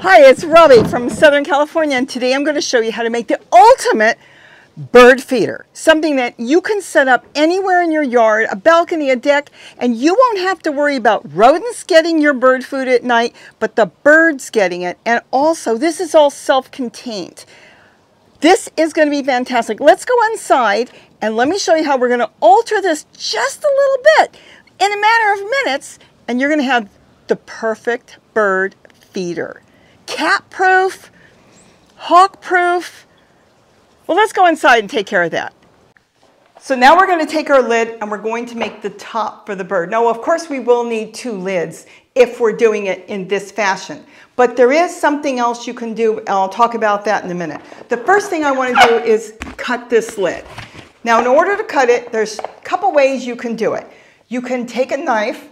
Hi, it's Robbie from Southern California, and today I'm going to show you how to make the ultimate bird feeder. Something that you can set up anywhere in your yard, a balcony, a deck, and you won't have to worry about rodents getting your bird food at night, but the birds getting it. And also, this is all self-contained. This is going to be fantastic. Let's go inside and let me show you how we're going to alter this just a little bit in a matter of minutes, and you're going to have the perfect bird feeder. Cat-proof, hawk-proof. Well, let's go inside and take care of that. So now we're going to take our lid and we're going to make the top for the bird. Now, of course, we will need two lids if we're doing it in this fashion. But there is something else you can do, and I'll talk about that in a minute. The first thing I want to do is cut this lid. Now, in order to cut it, there's a couple ways you can do it. You can take a knife,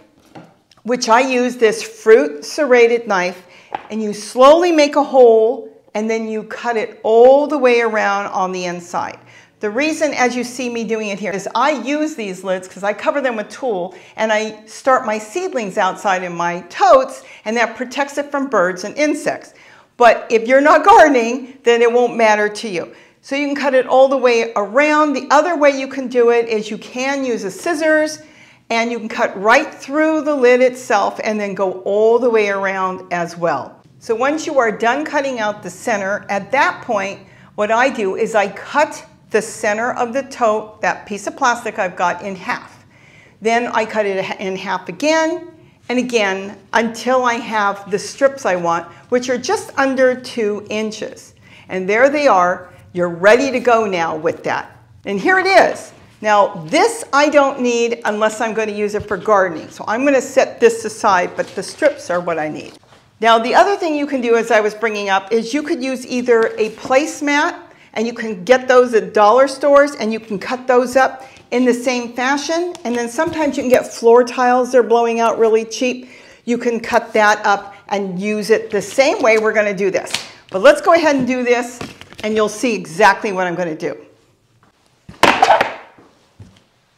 which I use this fruit serrated knife, and you slowly make a hole and then you cut it all the way around on the inside. The reason, as you see me doing it here, is I use these lids because I cover them with tulle and I start my seedlings outside in my totes, and that protects it from birds and insects. But if you're not gardening, then it won't matter to you. So you can cut it all the way around. The other way you can do it is you can use a scissors, and you can cut right through the lid itself and then go all the way around as well. So once you are done cutting out the center, at that point, what I do is I cut the center of the tote, that piece of plastic I've got, in half. Then I cut it in half again and again until I have the strips I want, which are just under 2 inches. And there they are. You're ready to go now with that. And here it is. Now, this I don't need unless I'm going to use it for gardening. So I'm going to set this aside, but the strips are what I need. Now, the other thing you can do, as I was bringing up, is you could use either a placemat, and you can get those at dollar stores, and you can cut those up in the same fashion. And then sometimes you can get floor tiles. They're blowing out really cheap. You can cut that up and use it the same way we're going to do this. But let's go ahead and do this, and you'll see exactly what I'm going to do.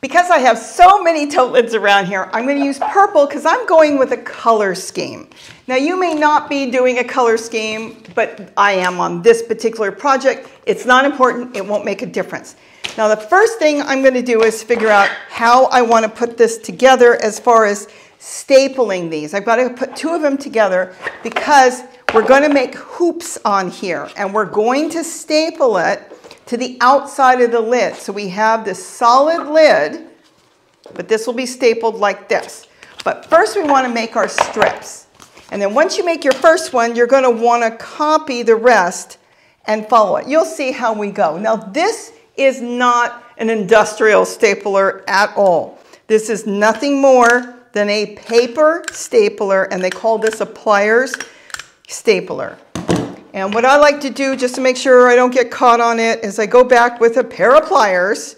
Because I have so many tote lids around here, I'm going to use purple because I'm going with a color scheme. Now, you may not be doing a color scheme, but I am on this particular project. It's not important. It won't make a difference. Now, the first thing I'm going to do is figure out how I want to put this together as far as stapling these. I've got to put 2 of them together because we're going to make hoops on here, and we're going to staple it to the outside of the lid. So we have this solid lid, but this will be stapled like this. But first we want to make our strips. And then once you make your first one, you're going to want to copy the rest and follow it. You'll see how we go. Now, this is not an industrial stapler at all. This is nothing more than a paper stapler, and they call this a pliers stapler. And what I like to do, just to make sure I don't get caught on it, is I go back with a pair of pliers,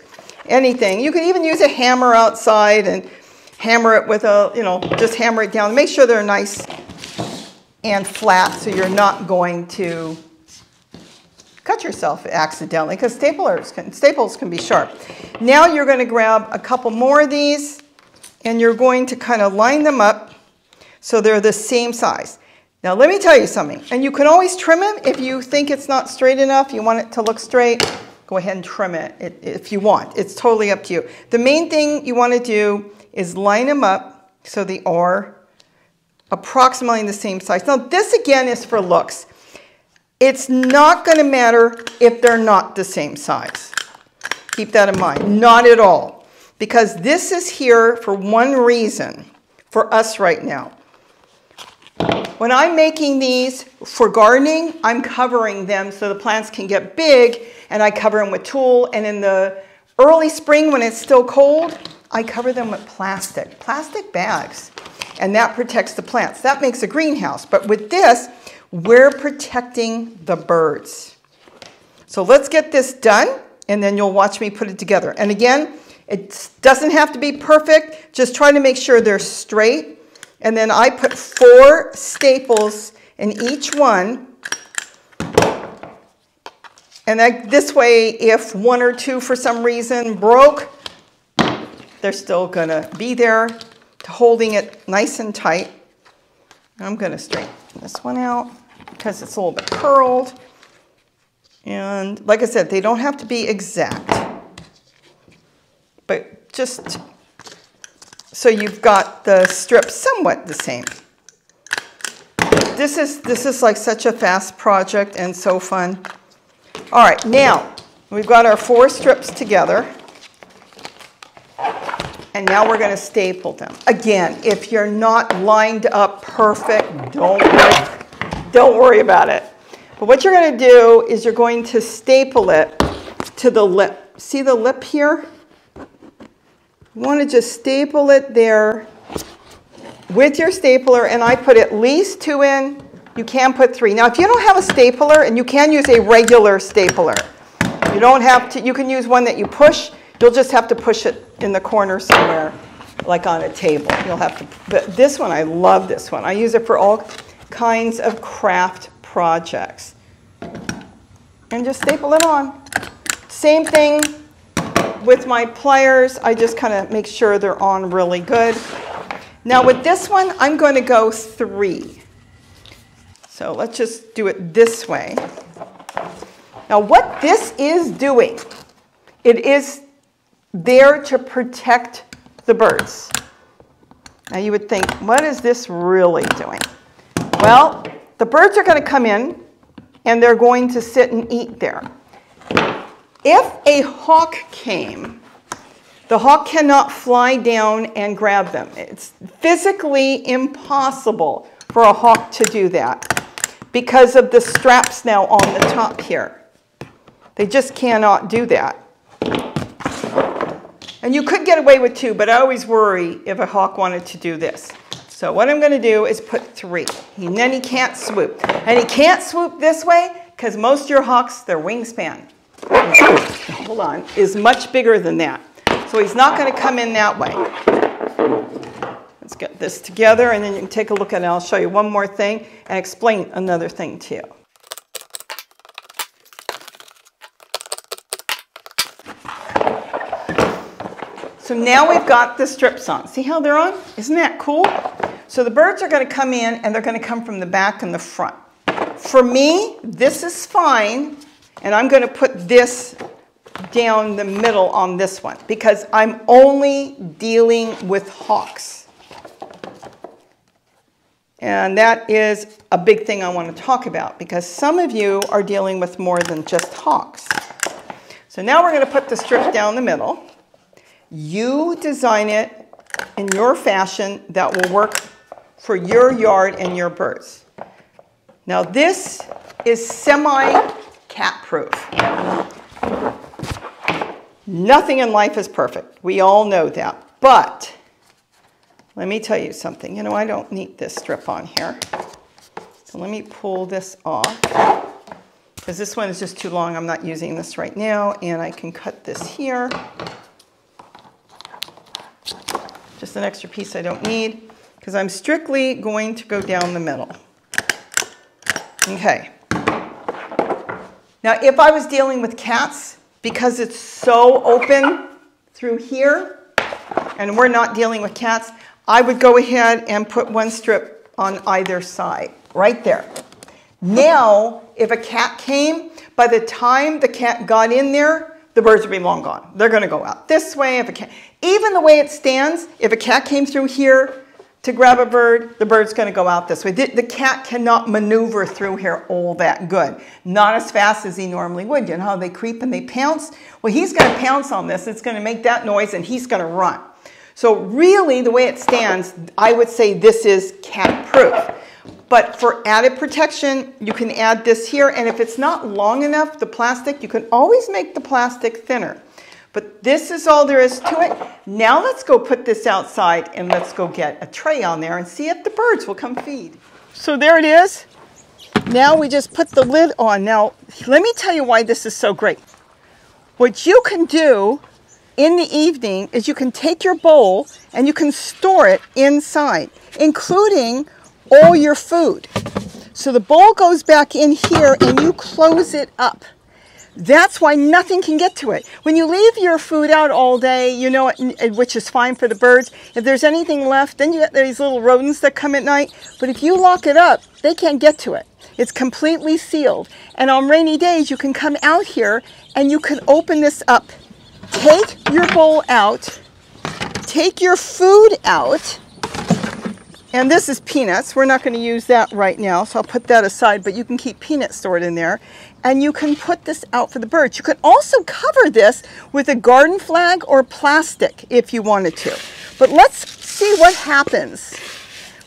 anything. You can even use a hammer outside and hammer it with a, just hammer it down. Make sure they're nice and flat so you're not going to cut yourself accidentally, because staples can be sharp. Now you're going to grab a couple more of these, and you're going to kind of line them up so they're the same size. Now, let me tell you something, and you can always trim it if you think it's not straight enough, you want it to look straight, go ahead and trim it if you want. It's totally up to you. The main thing you want to do is line them up so they are approximately the same size. Now, this again is for looks. It's not going to matter if they're not the same size. Keep that in mind. Not at all. Because this is here for one reason for us right now. When I'm making these for gardening, I'm covering them so the plants can get big, and I cover them with tulle. And in the early spring when it's still cold, I cover them with plastic bags, and that protects the plants. That makes a greenhouse. But with this, we're protecting the birds. So let's get this done, and then you'll watch me put it together. And again, it doesn't have to be perfect. Just try to make sure they're straight. And then I put 4 staples in each one. And this way, if 1 or 2 for some reason broke, they're still going to be there, holding it nice and tight. I'm going to straighten this one out. because it's a little bit curled. And like I said, they don't have to be exact, but just so you've got the strips somewhat the same. This is like such a fast project and so fun. All right, now we've got our 4 strips together. And now we're going to staple them. Again, if you're not lined up perfect, don't worry about it. But what you're going to do is you're going to staple it to the lip. See the lip here? You want to just staple it there with your stapler, and I put at least 2 in. You can put 3. Now, if you don't have a stapler, and you can use a regular stapler, you don't have to. You can use one that you push. You'll just have to push it in the corner somewhere, like on a table. You'll have to. But this one, I love this one. I use it for all kinds of craft projects. And just staple it on. Same thing with my pliers. I just kind of make sure they're on really good. Now with this one, I'm going to go 3. So let's just do it this way. Now what this is doing, it is there to protect the birds. Now you would think, what is this really doing? Well, the birds are going to come in and they're going to sit and eat there. If a hawk came, the hawk cannot fly down and grab them. It's physically impossible for a hawk to do that because of the straps now on the top here. They just cannot do that. And you could get away with 2, but I always worry if a hawk wanted to do this. So what I'm going to do is put 3. And then he can't swoop. And he can't swoop this way because most of your hawks, their wingspan, hold on, is much bigger than that. So he's not going to come in that way. Let's get this together and then you can take a look at it. I'll show you one more thing and explain another thing to you. So now we've got the strips on. See how they're on? Isn't that cool? So the birds are going to come in and they're going to come from the back and the front. For me, this is fine, and I'm going to put this down the middle on this one because I'm only dealing with hawks. And that is a big thing I want to talk about because some of you are dealing with more than just hawks. So now we're going to put the strip down the middle. You design it in your fashion that will work for your yard and your birds. Now this is semi-cat proof. Nothing in life is perfect. We all know that. But let me tell you something. You know, I don't need this strip on here. So let me pull this off because this one is just too long. I'm not using this right now, and I can cut this here. Just an extra piece I don't need because I'm strictly going to go down the middle. Okay. Now, if I was dealing with cats, because it's so open through here, and we're not dealing with cats, I would go ahead and put 1 strip on either side, right there. Now, if a cat came, by the time the cat got in there, the birds would be long gone. They're going to go out this way. If a cat, even the way it stands, if a cat came through here to grab a bird, the bird's going to go out this way. The cat cannot maneuver through here all that good. Not as fast as he normally would. You know how they creep and they pounce? Well, he's going to pounce on this. It's going to make that noise and he's going to run. So really, the way it stands, I would say this is cat-proof. But for added protection, you can add this here. And if it's not long enough, the plastic, you can always make the plastic thinner. But this is all there is to it. Now let's go put this outside and let's go get a tray on there and see if the birds will come feed. So there it is. Now we just put the lid on. Now, let me tell you why this is so great. What you can do in the evening is you can take your bowl and you can store it inside, including all your food. So the bowl goes back in here and you close it up. That's why nothing can get to it. When you leave your food out all day, you know, which is fine for the birds, if there's anything left, then you get these little rodents that come at night. But if you lock it up, they can't get to it. It's completely sealed. And on rainy days, you can come out here and you can open this up. Take your bowl out. Take your food out. And this is peanuts. We're not going to use that right now, so I'll put that aside, but you can keep peanuts stored in there. And you can put this out for the birds. You can also cover this with a garden flag or plastic if you wanted to. But let's see what happens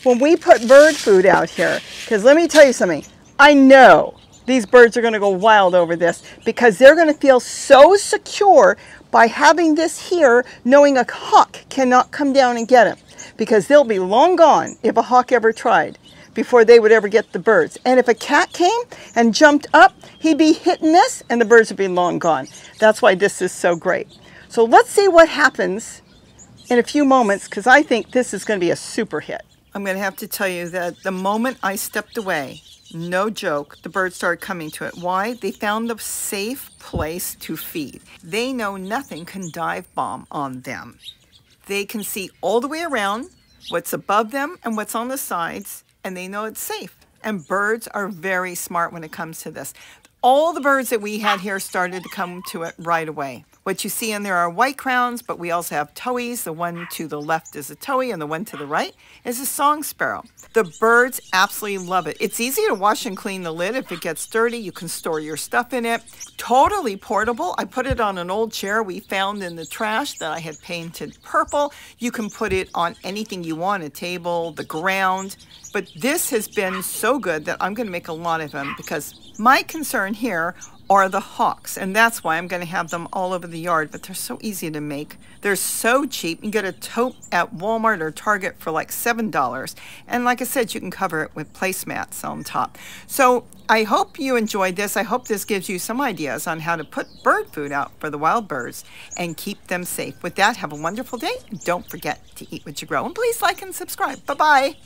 when we put bird food out here. Because let me tell you something. I know these birds are going to go wild over this because they're going to feel so secure by having this here, knowing a hawk cannot come down and get them. Because they'll be long gone if a hawk ever tried before they would ever get the birds. And if a cat came and jumped up, he'd be hitting this and the birds would be long gone. That's why this is so great. So let's see what happens in a few moments, because I think this is going to be a super hit. I'm going to have to tell you that the moment I stepped away, no joke, the birds started coming to it. Why? They found a safe place to feed. They know nothing can dive bomb on them. They can see all the way around what's above them and what's on the sides, and they know it's safe. And birds are very smart when it comes to this. All the birds that we had here started to come to it right away. What you see in there are white crowns, but we also have towies. The one to the left is a towie, and the one to the right is a song sparrow. The birds absolutely love it. It's easy to wash and clean the lid. If it gets dirty, you can store your stuff in it. Totally portable. I put it on an old chair we found in the trash that I had painted purple. You can put it on anything you want, a table, the ground. But this has been so good that I'm going to make a lot of them, because my concern here are the hawks, and that's why I'm going to have them all over the yard. But they're so easy to make. They're so cheap. You can get a tote at Walmart or Target for like $7, and like I said, you can cover it with placemats on top. So I hope you enjoyed this. I hope this gives you some ideas on how to put bird food out for the wild birds and keep them safe. With that, have a wonderful day. Don't forget to eat what you grow, and please like and subscribe. Bye-bye.